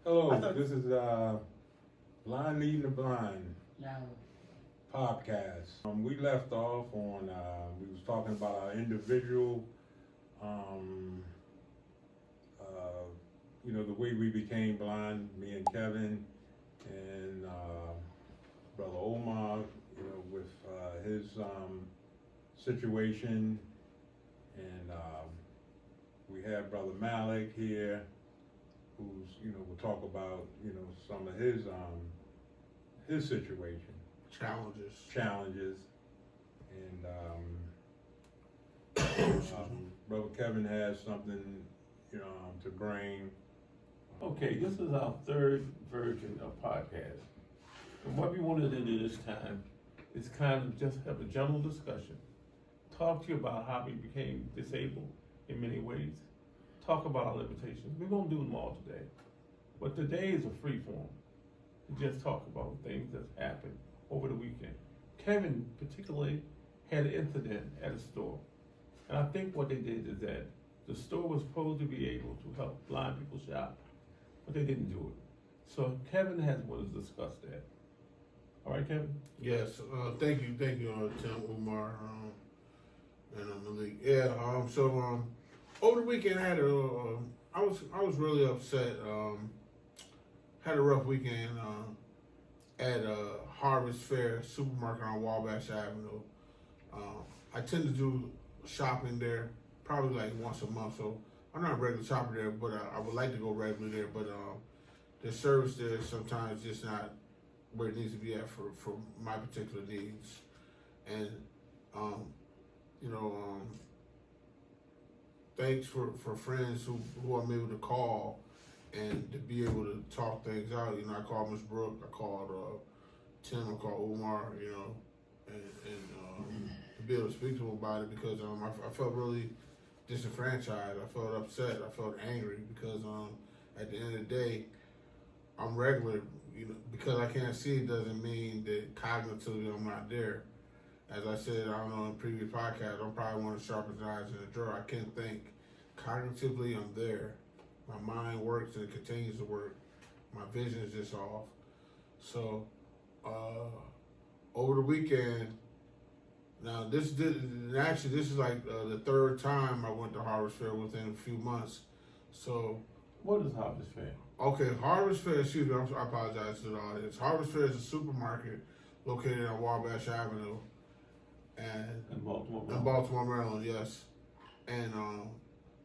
Hello, this is Blind Leading the Blind podcast. We left off on, we was talking about our individual, the way we became blind, me and Kevin, and Brother Omar, with his situation, and we have Brother Malik here, who's, will talk about, some of his situation. Challenges. And Brother Kevin has something, to bring. Okay, this is our third version of podcast. And what we wanted to do this time is kind of just have a general discussion. Talk to you about how we became disabled in many ways. Talk about our limitations. We're going to do them all today. But today is a free form. We just talk about things that's happened over the weekend. Kevin particularly had an incident at a store. And I think what they did is that the store was supposed to be able to help blind people shop, but they didn't do it. So Kevin has wanted to discuss that. All right, Kevin? Yes, thank you, Tim, Umar, and Malik. Yeah, over the weekend I had I was really upset. Had a rough weekend at Harvest Fair supermarket on Wabash Avenue. I tend to do shopping there probably like once a month, so I'm not a regular shopper there, but I would like to go regularly there. But the service there sometimes just not where it needs to be at for my particular needs. And thanks for friends who I'm able to call and to be able to talk things out. I called Miss Brooke, I called Tim, I called Umar, and to be able to speak to him about it, because I felt really disenfranchised. I felt upset. I felt angry because at the end of the day, I'm regular. Because I can't see it doesn't mean that cognitively I'm not there. As I said, I don't know, in the previous podcast, I'm probably one of the sharpest eyes in the drawer. I can't think. Cognitively, I'm there. My mind works and it continues to work. My vision is just off. So, over the weekend, now this is like the third time I went to Harvest Fair within a few months. So, What is Harvest Fair? okay, Harvest Fair, excuse me, I apologize to the audience. Harvest Fair is a supermarket located on Wabash Avenue and In Baltimore. in Baltimore, Maryland, yes. And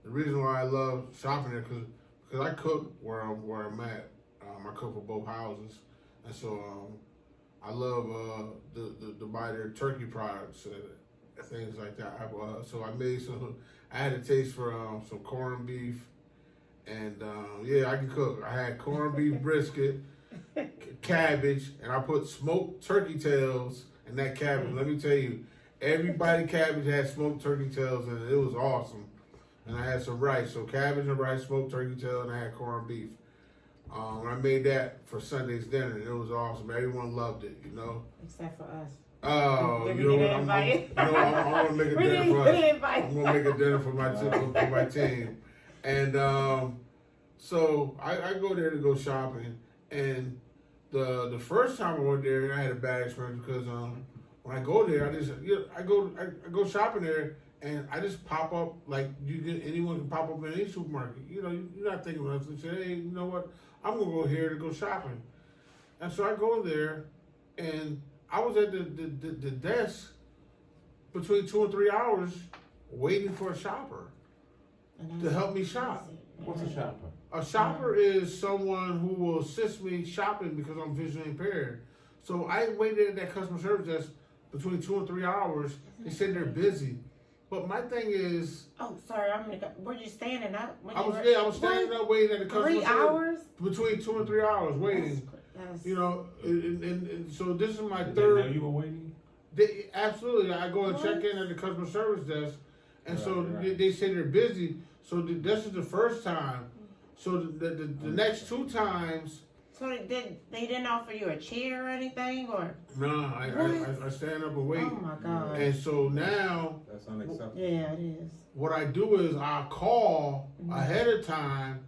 the reason why I love shopping there, because I cook where I'm at. I cook for both houses, and so I love to buy their turkey products and things like that. So I made I had a taste for some corned beef, and I can cook. I had corned beef brisket, cabbage, and I put smoked turkey tails in that cabbage. Let me tell you, everybody cabbage had smoked turkey tails in it. It was awesome. And I had some rice. So cabbage and rice, smoked turkey tail, and I had corned beef. I made that for Sunday's dinner, and it was awesome. Everyone loved it, Except for us. Oh, you know what? I'm gonna make a dinner for us. I'm gonna make a dinner for my team. And so I go there to go shopping, and the first time I went there, I had a bad experience because when I go there, I go shopping there, and I just pop up like anyone can pop up in any supermarket. You're not thinking about it. Say, hey, you know what? I'm gonna go here to go shopping, and so I go there, and I was at the desk between 2 and 3 hours waiting for a shopper to help me shop. What's a shopper? A shopper is someone who will assist me shopping because I'm visually impaired. So I waited at that customer service desk between 2 and 3 hours. They said they're busy. But my thing is... Oh, sorry, were you standing up? I was standing up waiting at the customer service. 3 hours? Between 2 and 3 hours waiting. That's... And so this is my third... Now you were waiting? Absolutely. I go and check in at the customer service desk. And they say they're busy. So this is the first time. So the next 2 times... So they didn't offer you a chair or anything, or? No, I stand up and wait. Oh my God! And so now, that's unacceptable. Yeah, it is. What I do is I call ahead of time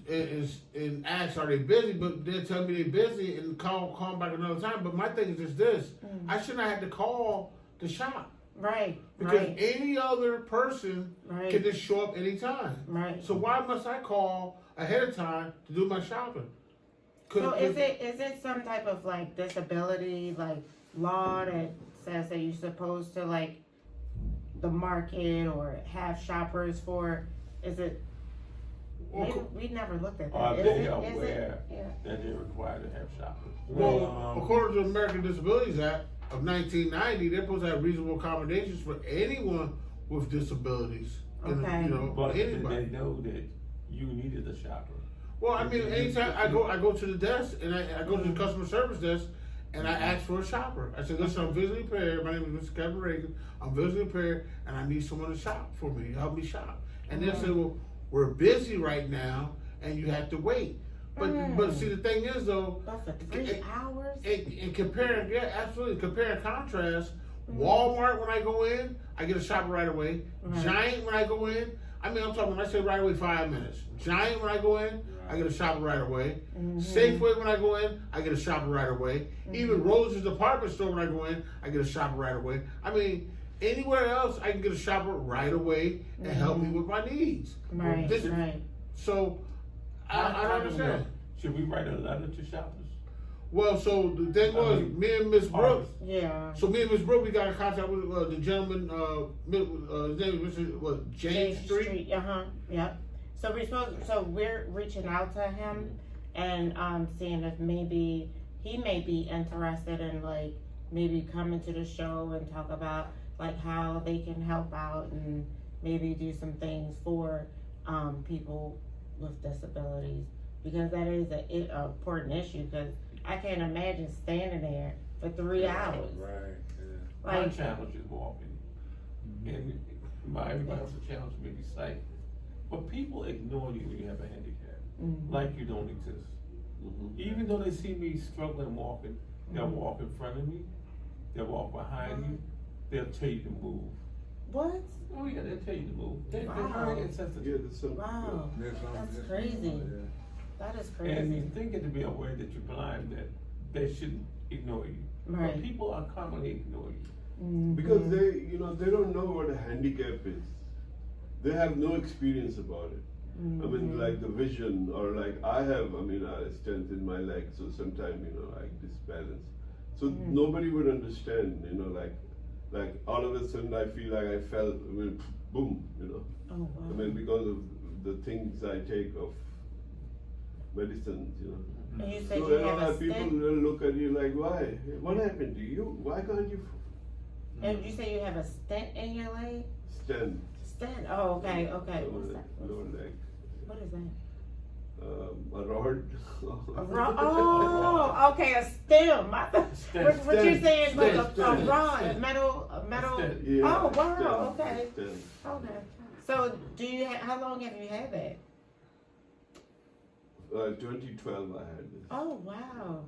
and ask, are they busy? But they'll tell me they're busy and call them back another time. But my thing is just this: I shouldn't have had to call the shop. Right. Because right. any other person Right. can just show up anytime. Right. So why must I call ahead of time to do my shopping? So is it some type of like disability like law that says that you're supposed to like the market or have shoppers for? Is it? Maybe we never looked at that. Are Is they it- aware Yeah. that they're required to have shoppers? Well, according to the American Disabilities Act of 1990, they're supposed to have reasonable accommodations for anyone with disabilities. Okay. You know, But did anybody. they know that you needed a shopper? Well, I mean, anytime I go to the desk and I go to the customer service desk and I ask for a shopper. I said, listen, I'm visually impaired. My name is Mr. Kevin Reagan. I'm visually impaired and I need someone to shop for me, help me shop. And they say, well, we're busy right now and you have to wait. But see, the thing is though, But for 3 hours? and comparing, yeah, absolutely, compare and contrast. Walmart, when I go in, I get a shopper right away. Right. Giant, when I go in, I mean, I'm talking, when I say right away, 5 minutes. Giant, when I go in, I get a shopper right away. Safeway, when I go in, I get a shopper right away. Even Rose's department store, when I go in, I get a shopper right away. I mean, anywhere else, I can get a shopper right away and help me with my needs. Right, This- right. So, I don't understand. know. Should we write a letter to shoppers? Well, so the thing was, me and Miss Brooks, Yeah. so me and Miss Brooke, we got in contact with the gentleman, his name was James Street. Yep. So we're reaching out to him and seeing if maybe he may be interested in like maybe coming to the show and talk about like how they can help out and maybe do some things for people with disabilities, because that is an important issue, because I can't imagine standing there for 3 hours. Right. Yeah. My Like, challenge is walking. And everybody else's challenge may be sight. But people ignore you when you have a handicap. Like you don't exist. Even though they see me struggling walking, they'll walk in front of me, they'll walk behind you, they'll tell you to move. what? Oh yeah, they'll tell you to move. They're Wow. very insensitive. Yeah, there's some. Wow. That's crazy. That is And crazy. you think it to be aware that you're blind, that they shouldn't ignore you. Right. But people are commonly ignore you. Because they don't know what a handicap is. They have no experience about it. I mean, like the vision, or like I have, I mean, I strength in my leg, so sometimes, like disbalance. So nobody would understand, like all of a sudden I feel like I fell, I mean, boom, Oh, wow. I mean, because of the things I take of medicines, And you said So, you have a people stent, will look at you like, why? What happened to you? Why can't you and you say you have a stent in your leg? stand? Stent, oh, okay. What's that? Lower leg. What is that? A rod. Oh, okay, a stem. What you're saying is like a Stem. rod, a metal. Stem. Yeah, Oh, wow, stand, okay. stand. Okay. So, how long have you had that? 2012 I had this. Oh, wow.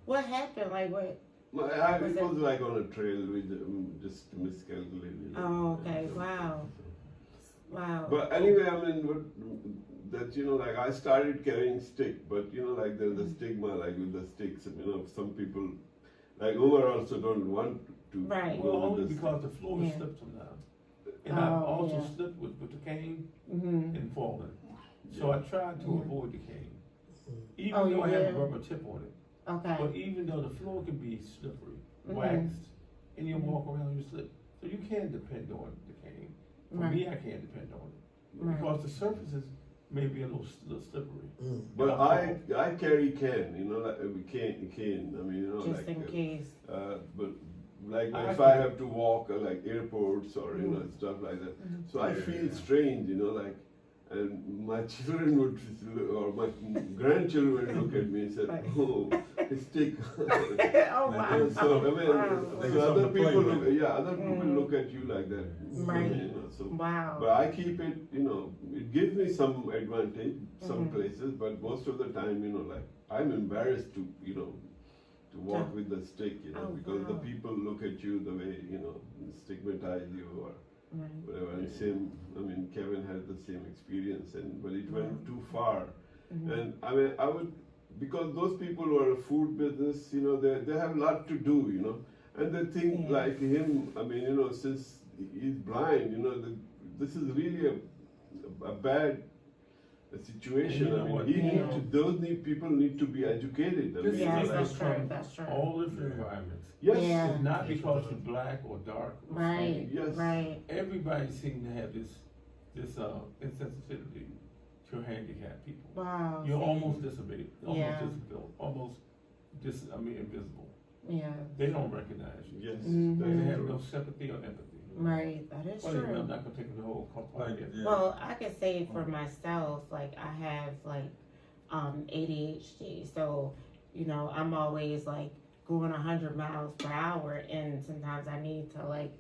What happened? Like what? I Was was like on a trail with just miscalculated. Oh, okay. Wow. Wow. But anyway, I mean, like I started carrying stick, but like there's a stigma like with the sticks. Some people, like Umar also don't want to Right. go Well, only with the because the floor Yeah. slips sometimes. And I've Oh, also yeah. slipped with the cane Mm-hmm. and fallen. So I tried to avoid the cane. Even Oh, though I you have did? a rubber tip on it. Okay. But even though the floor can be slippery, Mhm. waxed, and you walk around, you slip. So you can depend on the cane. For Right. me, I can't depend on it. Right. Because the surfaces may be a little slippery. But I carry cane, like cane. I mean, Just like, in case. but like I if I feel- have to walk like airports or stuff like that, so I feel Yeah. strange, like, and my children would or my grandchildren would look at me and say, Right. "Oh, stick." Oh, wow. So I mean, Wow. so Like other something to play people, with. other people look at you like that. Right. So, Wow. but I keep it, it gives me some advantage some places, but most of the time, like I'm embarrassed to, to walk Yeah. with the stick, Oh, because the wow. people look at you the way, stigmatize you or Right. whatever. And same, I mean, Kevin had the same experience, but it went too far. And I mean, I would, because those people who are a food business, you know, they have a lot to do, you know, and they think like him. I mean, you know, since he's blind, you know, this is really a bad situation. And you know I mean, what, those people need to be educated. I mean, This you know, Yes, like- that's true, that's true. all different environments. Yes. Yeah. It's not because you're black or dark or Right, Yes. right. everybody seems to have this insensitivity to handicapped people. Wow. You're see? almost disabled, Yeah. invisible. Yeah, They don't recognize you. Yes. Mhm. that's They have true. no sympathy or empathy. right, that is Well, I'm true. not gonna take the whole Like, complaint. yeah. Well, I could say for myself, like I have like ADHD, so you know I'm always like going 100 miles per hour, and sometimes I need to like,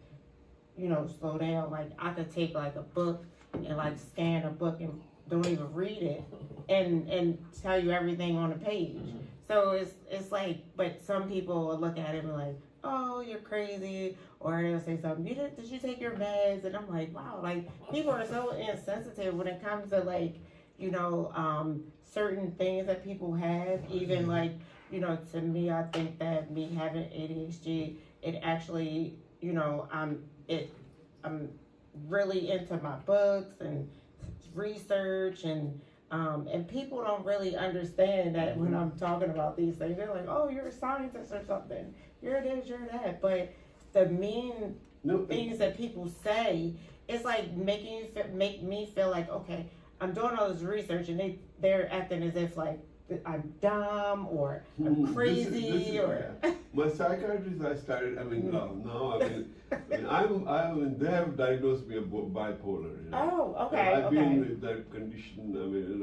you know, slow down. Like I could take like a book and like scan a book and don't even read it, and tell you everything on the page. Mhm. So it's like, but some people will look at it and be like, oh, you're crazy, or they'll say something, did you take your meds? And I'm like, wow, like people are so insensitive when it comes to like, you know, certain things that people have, even like, you know, to me, I think that me having ADHD, it actually, you know, I'm really into my books and research, and people don't really understand that when I'm talking about these things. They're like, oh, you're a scientist or something. You're this, you're that. But the mean No, things that people say, it's like make me feel like, okay, I'm doing all this research and they're acting as if like I'm dumb or I'm crazy this is, or my psychiatrist. I started. I mean, now. I mean, they have diagnosed me with bipolar. You know? Oh, okay, I've okay. been with that condition. I mean, you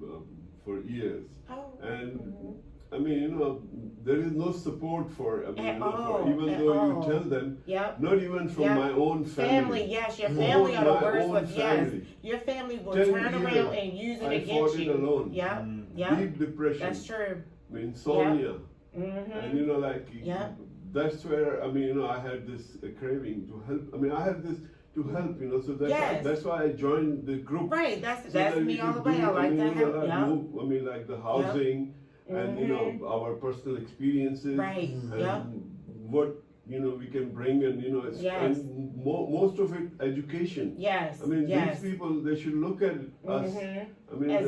know, for years, Oh, and mhm. I mean, you know, there is no support for. I mean, At you know, all, even at though all. you tell them, Yep. not even from Yep. my own Family, yes, your My family are the own worst with yes. family. Your family will 10 turn around years, and use it I against fought it you. alone. Yep, Mm. yep. Deep depression, That's true. insomnia, Mm-hmm. and you know, like Yeah. that's where I mean, you know, I had this craving to help. I mean, I had this to help, you know, so Yes. that's why I joined the group. Right, that's So that's that me we all the could way. do, I like mean, to you know, help. like Yeah. move, I mean, like the housing and you know Mhm. our personal experiences Right. and Yep. what you know we can bring, and you know, Yes. and most of it education. Yes. I mean, yes. these people, they should look at us. Mhm. I mean, As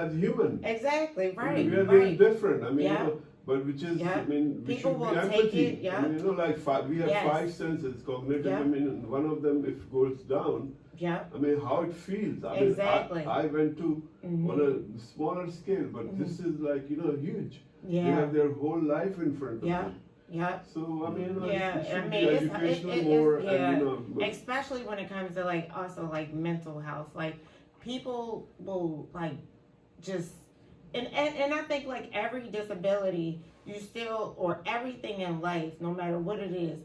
as human. Exactly. Right. We are very Right. different. I mean, Yeah. you know, but which is, Yeah. I mean, we People should be will take empathy. it, yeah. I mean, you know, like we have Yes. 5 senses, cognitive. Yeah. I mean, and one of them, if it goes down, Yep. I mean, how it feels. I Exactly. mean, I went to Mhm. on a smaller scale, but this is like, you know, huge. They Yeah. have their whole life in front of Yeah. them. Yep. So, I mean, you know, Yeah, it should I be mean, it's- educational it- more, yeah. and you know, but- Especially when it comes to like also like mental health. Like people will like just and I think like every disability you still or everything in life, no matter what it is,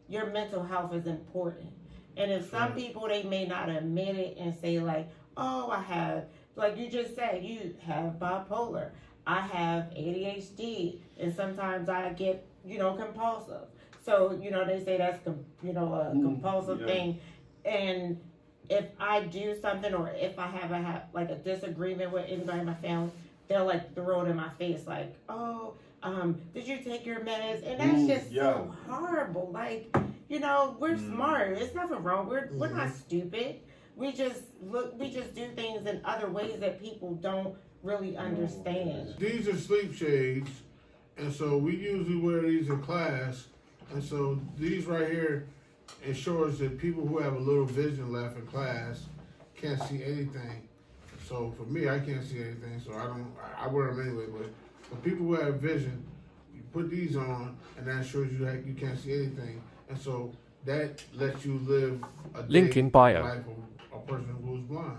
your mental health is important. And if some people they may not admit it and say like, oh, I have, like you just said, you have bipolar. I have ADHD, and sometimes I get, you know, compulsive. So, you know, they say that's, a compulsive yeah. thing. And if I do something or if I have like a disagreement with anybody in my family, they'll like throw it in my face like, oh, did you take your meds? And that's just so horrible. Like, you know, we're smart. There's nothing wrong. We're not stupid. We just do things in other ways that people don't really understand. These are sleep shades, and so we usually wear these in class. And so these right here ensures that people who have a little vision left in class can't see anything. So for me, I can't see anything, so I wear them anyway. But for people who have vision, you put these on, and that ensures you that you can't see anything. And so that lets you live a Link day in bio. life of a person who's blind.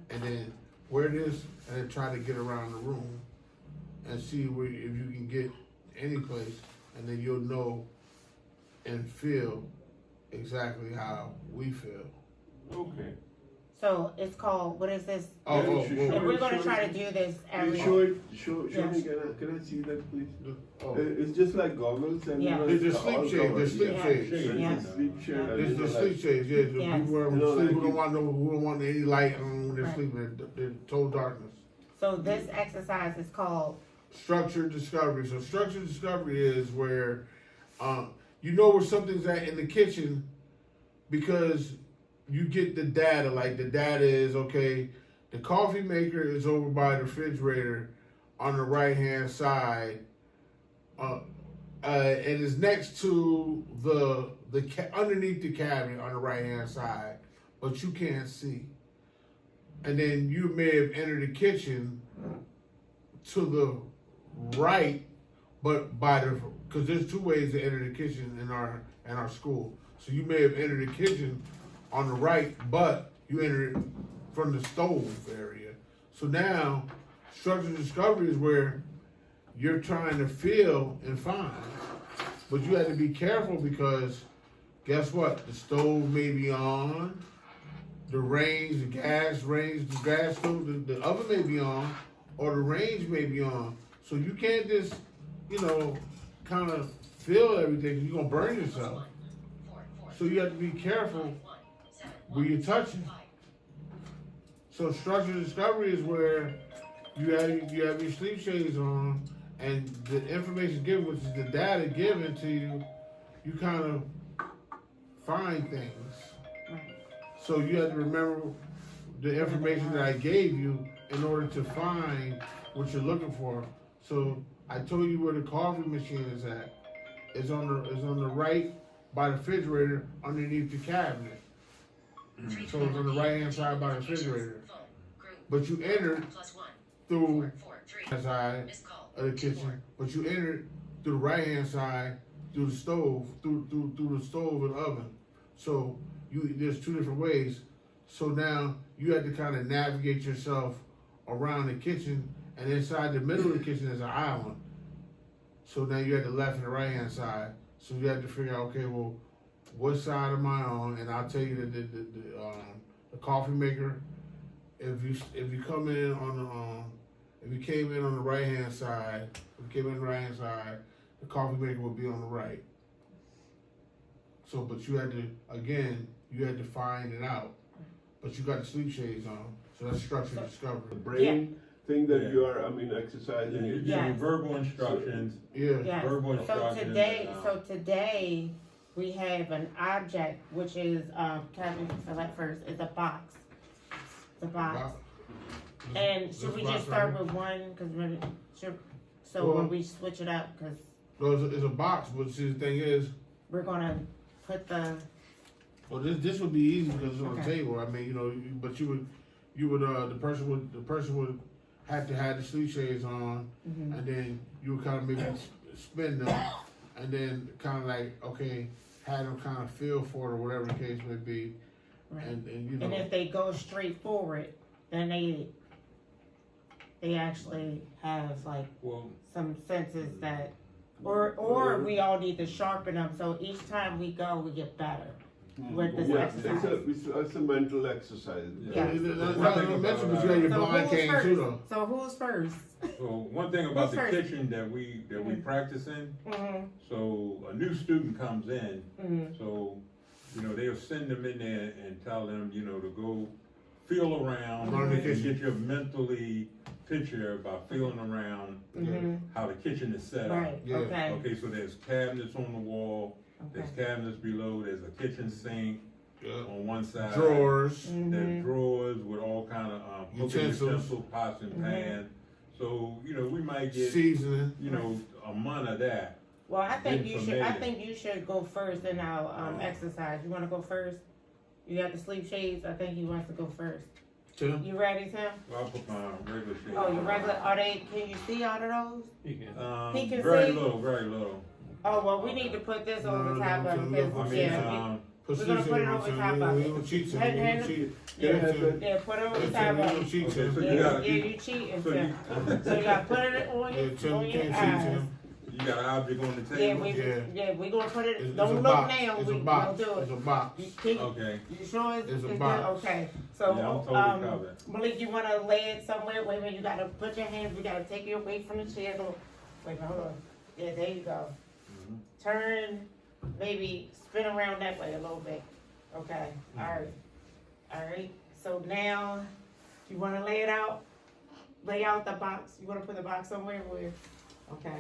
And then wear this and then try to get around the room and see if you can get any place, and then you'll know and feel exactly how we feel. Okay. So it's called, what is this? Oh, And we're going to try to do this every. Show me, Yes. can I see that, please? Oh. It's just like goggles and Yeah. you know, There's the it's sleep all shade, covered. the sleep Yeah. shades. There's Yeah. the sleep shade. Yeah. and, There's you the know, sleep like- shades, yeah. The Yes. people who You know, sleep like who don't want any light when they're Right. sleeping. They're total darkness. So this exercise is called, Structured discovery. So structured discovery is where you know where something's at in the kitchen because you get the data. Like the data is, okay, the coffee maker is over by the refrigerator on the right hand side, and is next to the underneath the cabinet on the right hand side, but you can't see. And then you may have entered the kitchen to the right, but because there's two ways to enter the kitchen in our school. So you may have entered the kitchen on the right, but you entered it from the stove area. So now, structured discovery is where you're trying to feel and find, but you have to be careful because guess what? The stove may be on, the gas stove, the oven may be on, or the range may be on. So you can't just, kind of feel everything. You're gonna burn yourself. So you have to be careful where you're touching. So structured discovery is where you have your sleep shades on, and the information given, which is the data given to you, you kind of find things. So you have to remember the information that I gave you in order to find what you're looking for. So I told you where the coffee machine is at. It's on the right by the refrigerator underneath the cabinet. So it's on the right hand side by the refrigerator. But you entered through the side of the kitchen. But you entered through the right hand side through the stove, through the stove and oven. So there's two different ways. So now you have to kind of navigate yourself around the kitchen, and inside the middle of the kitchen is an island. So now you have the left and the right hand side. So you have to figure out, okay, well, what side am I on? And I'll tell you that the coffee maker, if you come in on if you came in on the right hand side, the coffee maker will be on the right. So, but you had to find it out. But you got the sleep shades on, so that's structured discovery. The brain thing that you are, exercising. You're giving verbal instructions. yes. Verbal instructions. So today we have an object, which is, Kevin, select first, is a box. It's a box. And should we just start with one? When we switch it up, because No, it's a box, but see, the thing is, we're gonna put the, well, this would be easy because it's on the table. But the person would have to have the sleep shades on, and then you would kind of maybe spin them, and then kind of like, okay, have them kind of feel for it or whatever the case may be, right. and if they go straight forward, then they actually have some senses that, or we all need to sharpen them, so each time we go, we get better with this exercise. It's a mental exercise. Yeah. That's not mental, but you have your blind cane too, though. So who's first? So one thing about Who's the first? kitchen that we practice in, so a new student comes in, so they'll send them in there and tell them to go feel around and get your mentally picture about feeling around how the kitchen is set Right. up. Yeah. Okay. So there's cabinets on the wall, there's cabinets below, there's a kitchen sink on one side. Drawers. There's drawers with all kind of utensils, pots and pans. So, we might get Seasoning. a month of that. Well, I think Information. you should go first in our exercise. You want to go first? You got the sleep shades. I think he wants to go first. Tim? You ready, Tim? Well, I'll put my regular shade. Oh, your regular. Are they? Can you see out of those? He can very see? little, very little. Oh well, we need to put this over top of him because we're gonna put it over top of it. You cheat, Tim. Hand- You cheat. Yeah, put it over top of You it. cheat, Okay, Tim. so Yeah, you cheating, so Tim. So you gotta put it on Yeah, your Tim, on you your can't eyes. cheat, Tim. You got an object on the Yeah, table? we gonna put it. It's Don't a look box. now. It's We a gonna box. do It's it. a box. Okay. You sure it's It's a good? box. Okay. So Yeah, I'm totally covered. Malik, you wanna lay it somewhere? Wait a minute. You gotta put your hands. We gotta take you away from the chair. Wait, hold on. Yeah, there you go. Turn, maybe spin around that way a little bit. Okay. All right. So now, you wanna lay it out? lay out the box? You wanna put the box somewhere where? Okay.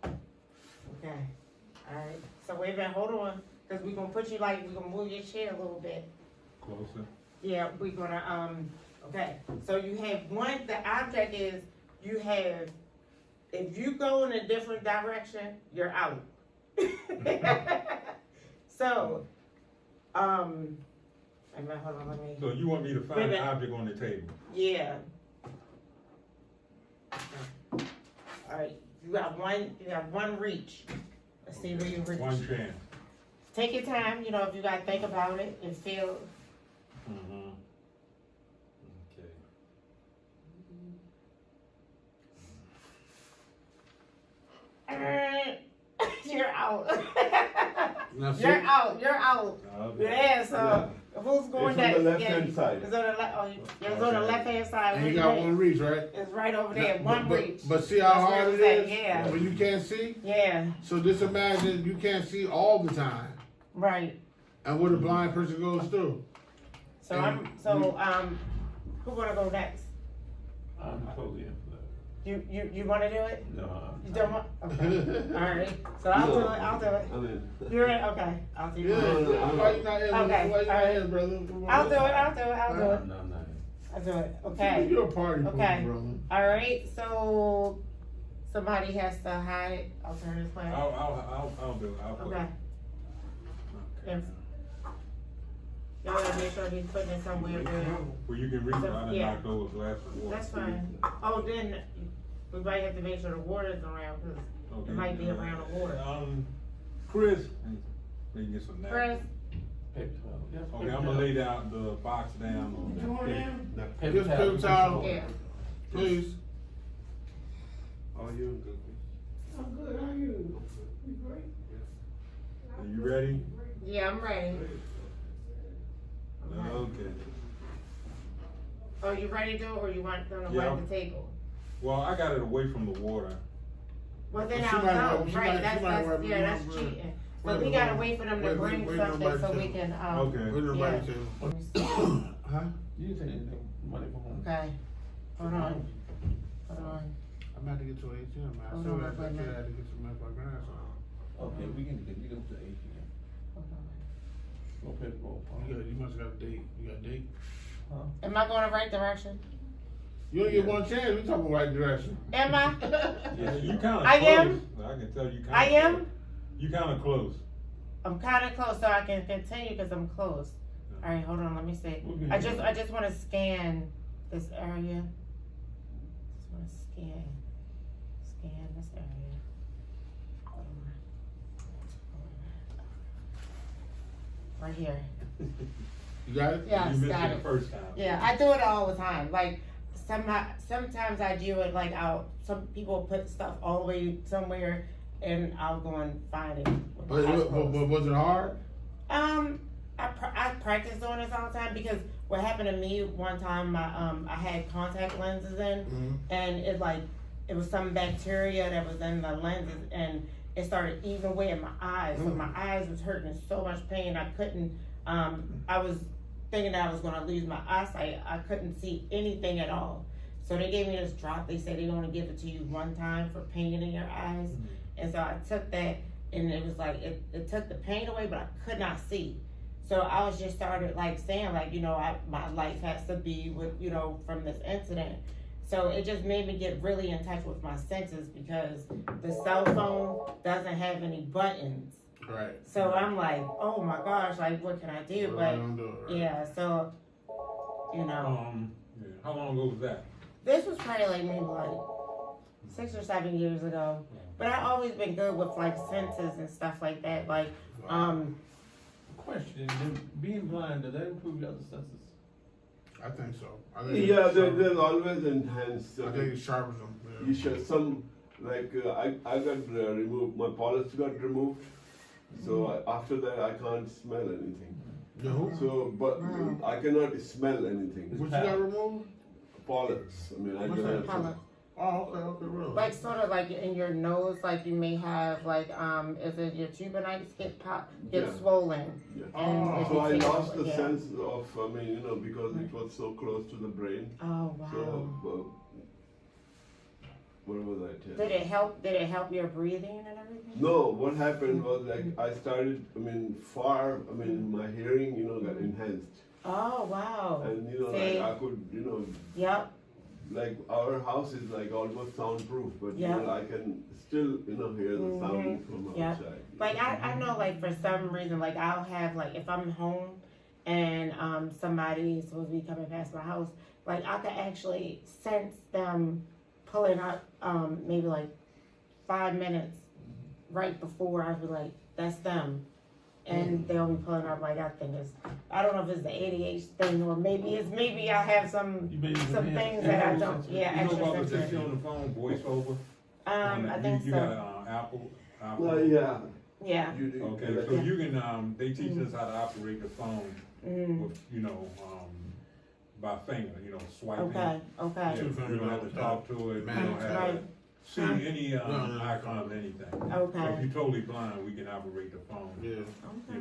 Okay. Alright. So wait a minute, hold on. Cause we gonna put you like, we gonna move your chair a little bit. Closer. Yeah, we're gonna, okay. So you have one, the object is, you have, if you go in a different direction, you're out. So, wait a minute, hold on, let me. So you want me to Wait a find the minute. object on the table? Yeah. Alright, you got one reach. Let's see where you reach. One chance. Take your time, you know, if you gotta think about it and feel. Mm-hmm. Okay. You're out. Now, see, You're out. Okay. Yeah, so who's going It's on next? the left-hand side. It's on the left. Oh, it's on the left hand side. and you got one reach, right? It's right over there. Now, One but, reach. But see how That's what hard I'm it saying, is? yeah. When you can't see? Yeah. So just imagine you can't see all the time. Right. And what a blind person goes through. So And who gonna go next? I'm totally in for that. You wanna do it? No, You don't want? Okay. All right. So I'll do it. I'll do it. I mean, You're in? Okay. I'll do Yeah, it. why you not in? Okay, Why you not alright. in, brother? I'll do it. I'll do it. I'll do it. I'm not. I'll do it. Okay. You're a party Okay. pooper, brother. All right. So somebody has to hide. I'll turn this way. I'll do it. I'll put Okay. it. If, y'all gotta make sure he's putting it somewhere good. Well, you can reach it. I done Yeah. knocked over a glass of water. That's fine. Oh, then we might have to make sure the water's around because Okay. it might be around the water. Chris, let me get some Chris, napkins. Paper towel. Yes, Okay, paper I'm gonna towel. lay down the box down on that. Paper Just towel. paper towel. yeah. Please. are you good? I'm good, how are you? You great? Are you ready? Yeah, I'm ready. Okay. Oh, you ready to do it or you want them to Yeah. wipe the table? Well, I got it away from the water. Well, then She I'll might know, wipe- she right, might- she that's, might wipe yeah, it that's off, cheating. Wait But we a gotta minute. wait for them to Wait, bring wait, something nobody so we said- can, Okay. Where's the Yeah. money table? Huh? You didn't take anything, money from home. okay, hold on, hold on. I'm about to get to an ATM, man. I Hold still on, had wait a minute. to get some of my grandson. Okay, we can get to the ATM. Hold on. No paper roll. You must have got a date. You got a date? Am I going the right direction? You only get one chance. We talking right direction. Am I? Yeah, you kinda close. I am? I can tell you kinda I am? close. You kinda close. I'm kinda close, so I can continue because I'm close. Alright, hold on, let me see. Okay. I just wanna scan this area. Just wanna scan this area. Hold on. Right here. You got it? Yes, You missed got it it. the first time. Yeah, I do it all the time. Like sometimes I do it like some people put stuff all the way somewhere and I'll go and find it. with my eyes closed. But was it hard? I practice doing this all the time because what happened to me one time, I had contact lenses in, and it was some bacteria that was in the lenses, and it started eating away at my eyes. So my eyes was hurting, and so much pain. I couldn't. I was thinking that I was gonna lose my eyesight. I couldn't see anything at all. So they gave me this drop. They said they only give it to you one time for pain in your eyes, and so I took that. And it was like, it took the pain away, but I could not see. So I was just started like saying like, you know, my life has to be with, you know, from this incident. So it just made me get really in touch with my senses because the cell phone doesn't have any buttons. Right. So I'm like, oh my gosh, like what can I do? But Right. yeah, so, you know. Yeah. How long ago was that? This was probably like maybe like 6 or 7 years ago. But I've always been good with like senses and stuff like that. Like, Question, being blind, does that improve your other senses? I think so. I think Yeah, there's always enhanced. I think it sharpens them. Yeah. You should some like I got removed. My polish got removed, so after that I can't smell anything. The who? So, but I cannot smell anything. What you got removed? Polyps. I mean, I What's don't that? have Polyp. some- Oh, okay, really. like sort of like in your nose, like you may have like, is it your tubinitis get Yeah. swollen? Yeah. Oh. if So you I take it lost over- the yeah. sense of, I mean, you know, because it was so close to the brain. Oh wow. So What was I telling? Did it help your breathing and everything? No, what happened was like I started. My hearing, got enhanced, Oh, wow. and See? I could, Yep, like our house is like almost soundproof, but Yeah. I can still, hear the sound from Yeah. outside. like I know, like for some reason, like I'll have, like if I'm home and somebody's supposed to be coming past my house, like I could actually sense them pulling up maybe like 5 minutes right before. I'd be like, that's them. And they'll be pulling up like, I don't know if it's the ADHD thing, or maybe I have some You may even have things that I don't, sensory- yeah, You know extra what was that sensory. on the phone, voiceover? I think You so, got, Apple? Well, yeah. yeah. You do. Okay, so you can, they teach us how to operate the phone with, by finger, swiping. Okay, okay. Yeah, you don't have to talk to it, you don't have to Right. see any, No. icons, anything. So if Okay. you're totally blind, we can operate the phone. Yeah. Okay.